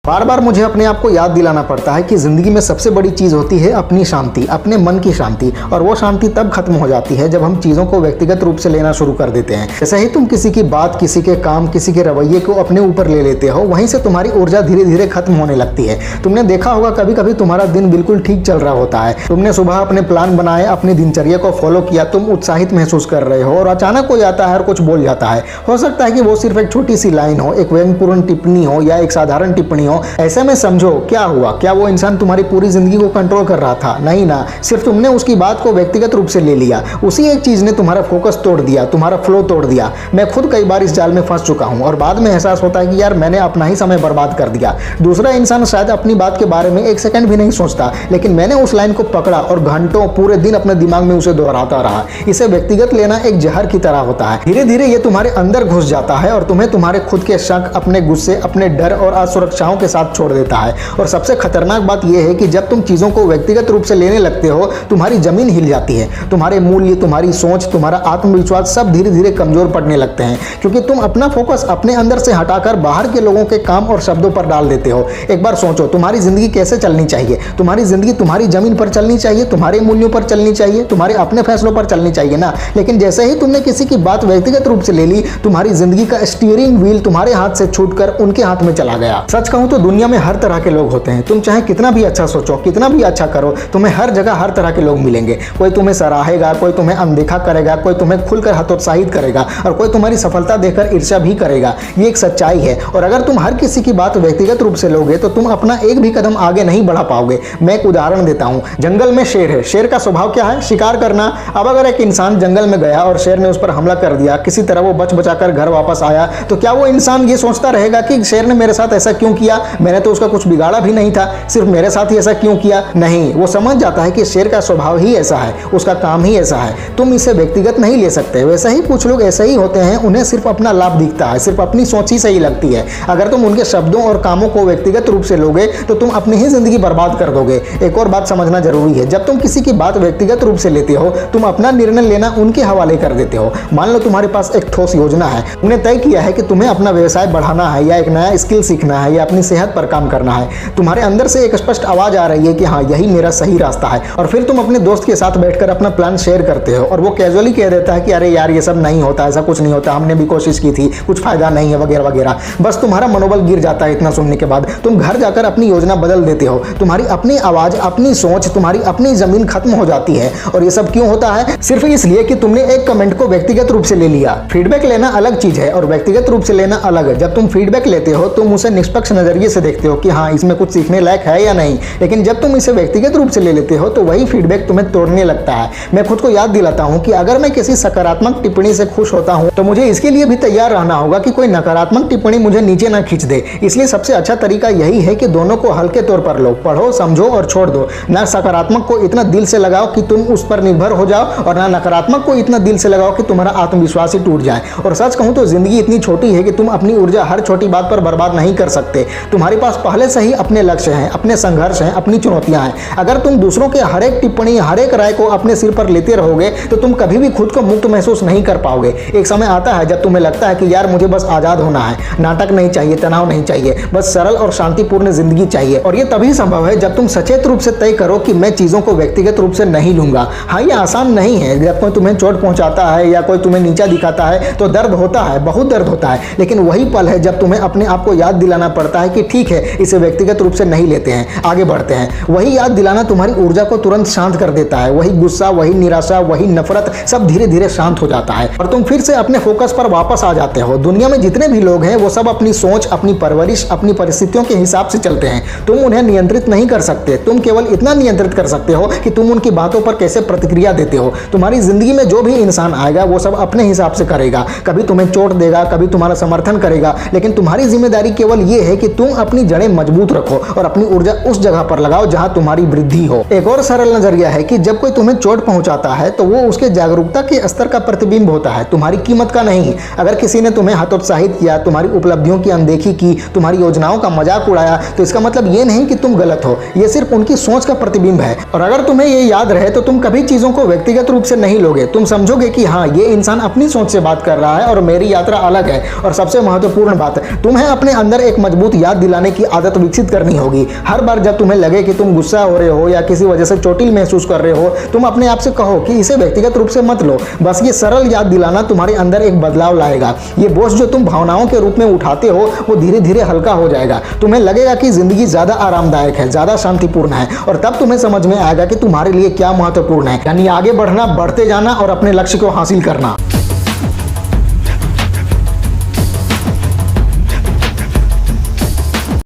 बार बार मुझे अपने आप को याद दिलाना पड़ता है कि जिंदगी में सबसे बड़ी चीज होती है अपनी शांति, अपने मन की शांति। और वो शांति तब खत्म हो जाती है जब हम चीजों को व्यक्तिगत रूप से लेना शुरू कर देते हैं। जैसे ही तुम किसी की बात, किसी के काम, किसी के रवैये को अपने ऊपर ले लेते हो, वहीं से तुम्हारी ऊर्जा धीरे धीरे खत्म होने लगती है। तुमने देखा होगा कभी कभी तुम्हारा दिन बिल्कुल ठीक चल रहा होता है, तुमने सुबह अपने प्लान बनाए, अपनी दिनचर्या को फॉलो किया, तुम उत्साहित महसूस कर रहे हो और अचानक कोई आता है और कुछ बोल जाता है। हो सकता है कि वो सिर्फ एक छोटी सी लाइन हो, एक व्यंग्यपूर्ण टिप्पणी हो या एक साधारण टिप्पणी हो। ऐसे में समझो क्या हुआ, क्या वो इंसान तुम्हारी पूरी जिंदगी को कंट्रोल कर रहा था? नहीं ना, सिर्फ तुमने उसकी बात को व्यक्तिगत रूप से ले लिया। उसी एक चीज ने तुम्हारा फोकस तोड़ दिया, तुम्हारा फ्लो तोड़ दिया। मैं खुद कई बार इस जाल में फंस चुका हूं और बाद में एहसास होता है कि यार मैंने अपना ही समय बर्बाद कर दिया। दूसरा इंसान शायद अपनी बात के बारे में एक सेकंड भी नहीं सोचता, लेकिन मैंने उस लाइन को पकड़ा और घंटों पूरे दिन अपने दिमाग में उसे दोहराता रहा। इसे व्यक्तिगत लेना एक जहर की तरह होता है। धीरे धीरे ये तुम्हारे अंदर घुस जाता है और तुम्हें तुम्हारे खुद के शक, अपने गुस्से, अपने डर और असुरक्षाओं के साथ छोड़ देता है। और सबसे खतरनाक बात यह है कि जब तुम चीजों को व्यक्तिगत रूप से लेने लगते हो, तुम्हारी जमीन हिल जाती है। तुम्हारे मूल्य, तुम्हारी सोच, तुम्हारा आत्मविश्वास सब धीरे धीरे कमजोर पड़ने लगते हैं, क्योंकि तुम अपना फोकस अपने अंदर से हटाकर बाहर के लोगों के काम और शब्दों पर डाल देते हो। एक बार सोचो, तुम्हारी जिंदगी कैसे चलनी चाहिए? तुम्हारी जिंदगी तुम्हारी जमीन पर चलनी चाहिए, तुम्हारे मूल्यों पर चलनी चाहिए, तुम्हारे अपने फैसलों पर चलनी चाहिए ना। लेकिन जैसे ही तुमने किसी की बात व्यक्तिगत रूप से ले ली, तुम्हारी जिंदगी का स्टीयरिंग व्हील तुम्हारे हाथ से छूटकर उनके हाथ में चला गया। सच कहूं तो दुनिया में हर तरह के लोग होते हैं। तुम चाहे कितना भी अच्छा सोचो, कितना भी अच्छा करो, तुम्हें हर जगह हर तरह के लोग मिलेंगे। कोई तुम्हें सराहेगा, कोई तुम्हें अनदेखा करेगा, कोई तुम्हें खुलकर हतोत्साहित करेगा और कोई तुम्हारी सफलता देखकर ईर्ष्या भी करेगा। ये एक सच्चाई है। और अगर तुम हर किसी की बात व्यक्तिगत रूप से लोगे तो तुम अपना एक भी कदम आगे नहीं बढ़ा पाओगे। मैं एक उदाहरण देता हूं। जंगल में शेर है। शेर का स्वभाव क्या है? शिकार करना। अब अगर एक इंसान जंगल में गया और शेर ने उस पर हमला कर दिया, किसी तरह वो बच बचाकर घर वापस आया, तो क्या वो इंसान ये सोचता रहेगा कि शेर ने मेरे साथ ऐसा क्यों किया? मैंने तो उसका कुछ बिगाड़ा भी नहीं था, सिर्फ मेरे साथ ही ऐसा क्यों किया? नहीं, वो समझ जाता है कि शेर का स्वभाव ही ऐसा है, उसका काम ही ऐसा है। तुम इसे व्यक्तिगत नहीं ले सकते। वैसे ही कुछ लोग ऐसे ही होते हैं, उन्हें सिर्फ अपना लाभ दिखता है, सिर्फ अपनी सोच ही सही लगती है। अगर तुम उनके शब्दों और कामों को व्यक्तिगत रूप से लोगे तो तुम अपनी ही जिंदगी बर्बाद कर दोगे। एक और बात समझना जरूरी है, जब तुम किसी की बात व्यक्तिगत रूप से लेते हो, तुम अपना निर्णय लेना उनके हवाले कर देते हो। मान लो तुम्हारे पास एक ठोस योजना है, तुमने तय किया है कि तुम्हें अपना व्यवसाय बढ़ाना है या एक नया स्किल सीखना है या अपनी सेहत पर काम करना है। तुम्हारे अंदर से एक स्पष्ट आवाज आ रही है कि हाँ, यही मेरा सही रास्ता है। और फिर तुम अपने दोस्त के साथ बैठकर अपना प्लान शेयर करते हो और वो कैजुअली कह देता है कि अरे यार ये सब नहीं होता, ऐसा कुछ नहीं होता, हमने भी कोशिश की थी, कुछ फायदा नहीं है वगैरह वगैरह। बस तुम्हारा मनोबल गिर जाता है। इतना सुनने के बाद तुम घर जाकर अपनी योजना बदल देते हो। तुम्हारी अपनी आवाज, अपनी सोच, तुम्हारी अपनी जमीन खत्म हो जाती है। और ये सब क्यों होता है? सिर्फ इसलिए कि तुमने एक कमेंट को व्यक्तिगत रूप से ले लिया। फीडबैक लेना अलग चीज है और व्यक्तिगत रूप से लेना अलग है। जब तुम फीडबैक लेते हो तुम उसे निष्पक्ष नजरिए से देखते हो कि हाँ, इसमें कुछ सीखने लायक है या नहीं। लेकिन जब तुम इसे व्यक्तिगत रूप से ले लेते हो तो वही फीडबैक तुम्हें तोड़ने लगता है। मैं खुद को याद दिलाता हूं कि अगर मैं किसी सकारात्मक टिप्पणी से खुश होता हूं तो मुझे इसके लिए भी तैयार रहना होगा कि कोई नकारात्मक टिप्पणी मुझे नीचे ना खींच दे। इसलिए सबसे अच्छा तरीका यही है कि दोनों को हल्के तौर पर लो, पढ़ो, समझो और छोड़ दो। ना सकारात्मक को इतना दिल से लगाओ कि तुम उस पर निर्भर हो जाओ और ना नकारात्मक को इतना दिल से लगाओ कि तुम्हारा आत्मविश्वास ही टूट जाए। और सच कहूं तो जिंदगी इतनी छोटी है कि तुम अपनी ऊर्जा हर छोटी बात पर बर्बाद नहीं कर सकते। तुम्हारे पास पहले से ही अपने लक्ष्य हैं, अपने संघर्ष हैं, अपनी चुनौतियां हैं। अगर तुम दूसरों के हर एक टिप्पणी, हर एक राय को अपने सिर पर लेते रहोगे तो तुम कभी भी खुद को मुक्त महसूस नहीं कर पाओगे। एक समय आता है जब तुम्हें लगता है कि यार मुझे बस आजाद होना है, नाटक नहीं चाहिए, तनाव नहीं चाहिए, बस सरल और शांतिपूर्ण जिंदगी चाहिए। और ये तभी संभव है जब तुम सचेत रूप से तय करो कि मैं चीजों को व्यक्तिगत रूप से नहीं लूंगा। हाँ, ये आसान नहीं है। जब कोई तुम्हें चोट पहुंचाता है या कोई तुम्हें नीचा दिखाता है तो दर्द होता है, बहुत दर्द होता है। लेकिन वही पल है जब तुम्हें अपने आप को याद दिलाना पड़ता है कि ठीक है, इसे व्यक्तिगत रूप से नहीं लेते हैं, आगे बढ़ते हैं। वही याद दिलाना तुम्हारी ऊर्जा को तुरंत शांत कर देता है। वही गुस्सा, वही निराशा, वही नफरत सब धीरे धीरे शांत हो जाता है और तुम फिर से अपने फोकस पर वापस आ जाते हो। दुनिया में जितने भी लोग हैं वो सब अपनी सोच, अपनी परवरिश, अपनी परिस्थितियों के हिसाब से चलते हैं। तुम उन्हें नियंत्रित नहीं कर सकते। तुम केवल इतना नियंत्रित कर सकते हो कि तुम उनकी बातों पर कैसे प्रतिक्रिया देते हो। तुम्हारी जिंदगी में जो भी इंसान आएगा वो सब अपने हिसाब से करेगा। कभी तुम्हें चोट देगा, कभी तुम्हारा समर्थन करेगा, लेकिन तुम्हारी जिम्मेदारी केवल ये है कि तुम अपनी जड़ें मजबूत रखो और अपनी ऊर्जा उस जगह पर लगाओ जहां तुम्हारी वृद्धि हो। एक और सरल नजरिया है कि जब कोई तुम्हें चोट पहुंचाता है तो वो उसके जागरूकता के स्तर का प्रतिबिंब होता है, तुम्हारी कीमत का नहीं। अगर किसी ने तुम्हें हतोत्साहित किया, तुम्हारी उपलब्धियों की अनदेखी की, तुम्हारी योजनाओं का मजाक उड़ाया, तो इसका मतलब ये नहीं कि तुम गलत हो, ये सिर्फ उनकी सोच का प्रतिबिंब है। और अगर तुम्हें ये याद रहे तो तुम कभी चीजों को व्यक्तिगत रूप से नहीं लोगे। तुम समझोगे कि हाँ, ये इंसान अपनी सोच से बात कर रहा है और मेरी यात्रा अलग है। और सबसे महत्वपूर्ण बात, तुम्हें अपने अंदर एक मजबूत याद याद दिलाने की आदत विकसित करनी होगी। हर बार जब तुम्हें लगे कि तुम गुस्सा हो रहे हो या किसी वजह से चोटिल महसूस कर रहे हो, तुम अपने आप से कहो कि इसे व्यक्तिगत रूप से मत लो। बस ये सरल याद दिलाना तुम्हारे अंदर एक बदलाव लाएगा। ये बोझ जो तुम भावनाओं के रूप में उठाते हो वो धीरे धीरे हल्का हो जाएगा। तुम्हें लगेगा कि जिंदगी ज्यादा आरामदायक है, ज्यादा शांतिपूर्ण है, और तब तुम्हें समझ में आएगा कि तुम्हारे लिए क्या महत्वपूर्ण है, यानी आगे बढ़ना, बढ़ते जाना और अपने लक्ष्य को हासिल करना।